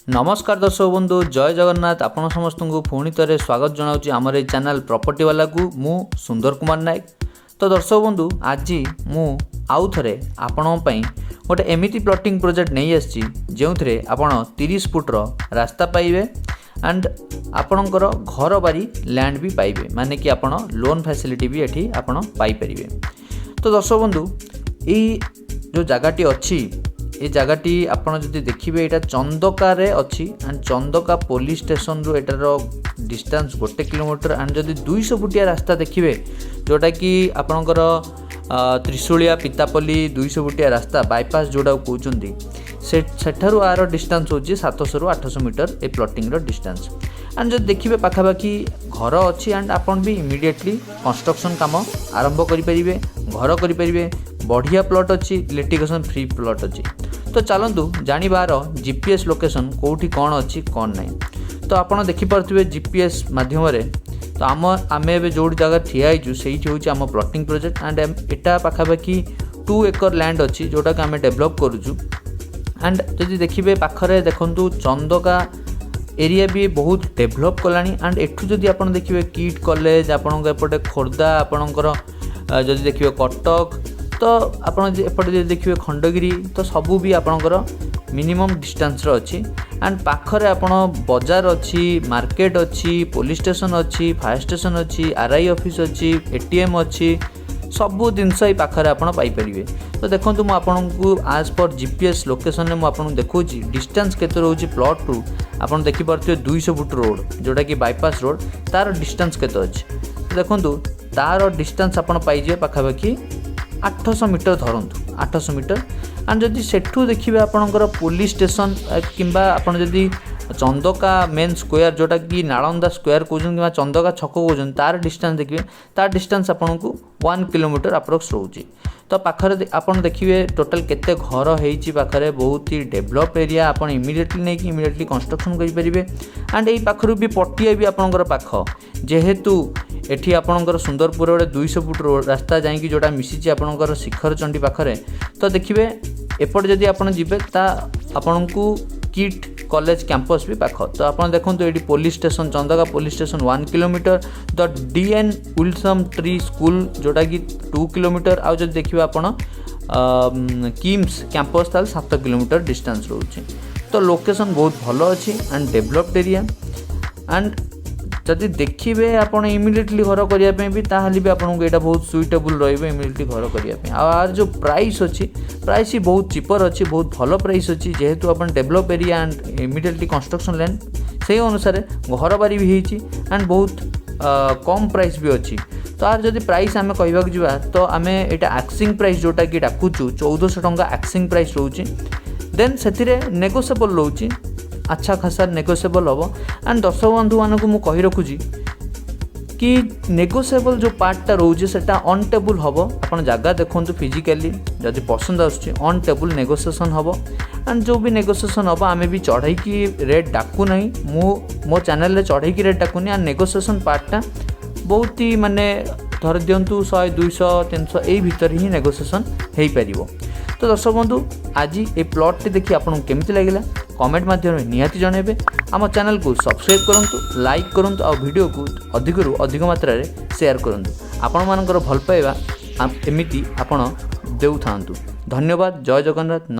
नमस्कार दर्शक बंधु जय जगन्नाथ आपण समस्त को पुणी थे स्वागत जनाऊँ आमर ये चैनल प्रॉपर्टी वाला को मु सुंदर कुमार नायक। तो दर्शक बंधु आज मु आउ थे आपण गोटे एमती प्लॉटिंग प्रोजेक्ट नहीं आसी जो आपण 30 फुट्र रास्ता पाइबे एंड आपणकर घर बारी लैंड भी पाइबे माने कि आपण लोन फैसिलिटी भी एठी आपण पाई परिबे। तो दर्शक बंधु ये जो जगहटी अच्छी ये जगहटी आपड़ जदि देखिए यहाँ चंदका अच्छी एंड चंदका पुलिस स्टेशन रु एटार डिस्टेंस 1 किलोमीटर एंड जदि 200 फुटिया रास्ता देखिए जोटा कि आपणकर त्रिशूलिया पितापल्ली 200 फुटिया रास्ता बाईपास जोड़ा कहते सेठारु आर डिस्टेंस हूँ 700 ରୁ 800 metre a plotting distance and जब देखिए पाखापाखि घर अच्छी एंड आपन भी इमिडिएटली कंस्ट्रक्शन काम आरंभ करें घर करें बढ़िया प्लॉट अच्छी लिटिगेशन फ्री प्लॉट अच्छी। तो चलतु जानिबार जीपीएस लोकेशन कौटी कौन अच्छी कौन नहीं। तो आपड़ देखिपे जीपीएस माध्यम तो आम ए जो जगह ठिया से हूँ आम plotting project and Etah पाखापाखि 2 acre land अच्छी जोटा कि आम डेभलप करुचु एंड जदि देखिए पाखरे देखु चंदका एरिया भी बहुत डेभलप कलानी एंड एठू जदि आपन देखिए किट कॉलेज आपन एपटे खोर्धा आपणकर जदि देखिए कटक तो आपड़ एपटे देखिए खंडगिरी तो सबू भी आपणकर मिनिमम डिस्टेंस अच्छी एंड पाखरे आपन बाजार अच्छी मार्केट अच्छी पुलिस स्टेशन अच्छी फायर स्टेशन अच्छी आरआई ऑफिस अच्छी एटीएम अच्छी सबू जिनस ही पाखरे आपन पाई परिबे। तो देखो मुझे आपको आज पर जीपीएस लोकेशन में मुझे देखा डिस्टेंस केते रोचे प्लॉट टू आपन देखिपे 200 फुट रोड जोटा कि बाईपास रोड तार डिस्टेंस केते अच्छी। तो देखो तार डिस्टेंस आपन पाइजे पाखापाखि 800 मीटर धरतु 800 मीटर एंड जदि सेठू देखिए आपणकर पुलिस स्टेशन किंबा आपन जदि चंदका मेन स्क्वायर जोटा कि नालंदा स्क्वायर कहते कि चंदका छक कहते तार डिस्टेंस देखिए तार डिस्टेंस आपन को 1 किलोमीटर अप्रोक्स रोचे। तो पाखरे आपन देखिए टोटल केते घर होइछि पाखरे बहुत ही डेभलप एरिया आपन इमिडिएटली नहीं कि इमिडिएटली कंस्ट्रक्शन करि परिबे एंड एई पाखरु भी पटिया भी आपनकर पाख जेहेतु एठी आपनकर सुंदरपुर गोटे 200 फुट रास्ता जाइए जोटा मिसी आपनकर शिखर चंडी पाखरे। तो देखिए एपटे जदि आपन जिबे ता आपन को किट कॉलेज कैंपस भी पाख। तो आप देखो ये police station Chandaka police station 1 kilometre the DN विल्सम ट्री स्कूल जोटा कि 2 किलोमीटर आउ जब देखिए आप किम्स कैंपस ताल 7 किलोमीटर डिस्टेंस रोचे। तो लोकेशन बहुत भल अच्छी एंड डेभलप्ड एरिया एंड जदि देखिए आप इमिडिएटली घर करने भी ताहले भी आपको यहाँ बहुत सुइटेबल रही इमिडिएटली घर करने आर जो प्राइस अच्छी प्राइस ही बहुत चिपर अच्छी बहुत भल प्राइस अच्छी जेहेतु आप develop area and immediately construction land से अनुसार घर बारी भी होती एंड बहुत कम प्राइस भी अच्छी। तो आर जदि प्राइस आम कहवाक जा तो आम यहाँ आक्सिंग प्राइस जोटा कि डाकुचु 1400 टंका आक्सिंग प्राइस रोचे देन से नेगोशिएबल रोचे अच्छा खासा नेगोशिएबल हम एंड दर्शक बंधु मानक मु कही रखुची कि नेगोशिएबल जो पार्टा रोचे सेटा ऑन टेबल हम आप जगह देखो फिजिकली जदि पसंद आसुची ऑन टेबल नेगोशिएशन हम एंड जो भी नेगोशिएशन हम आम भी चढ़ाई रेट डाकू ना मो चैनल रे चढ़ाई रेट डाकुनी एंड नेगोशिएशन पार्टा बहुत ही माने धर दिंतु 100 200 300 यही भितर ही नेगोशिएशन हो पार। तो दर्शक बंधु आज ये प्लॉट टी देखिए आपको केमती लगे कमेंट माध्यम निहाती जनइबे आम चैनल को सब्सक्राइब करूँ लाइक करूँ और वीडियो को अधिक रु अधिक मात्रा रे शेयर करूँ आपण मानकर भल पाइबा एमिति आपण देउ थांतु। धन्यवाद जय जगन्नाथ।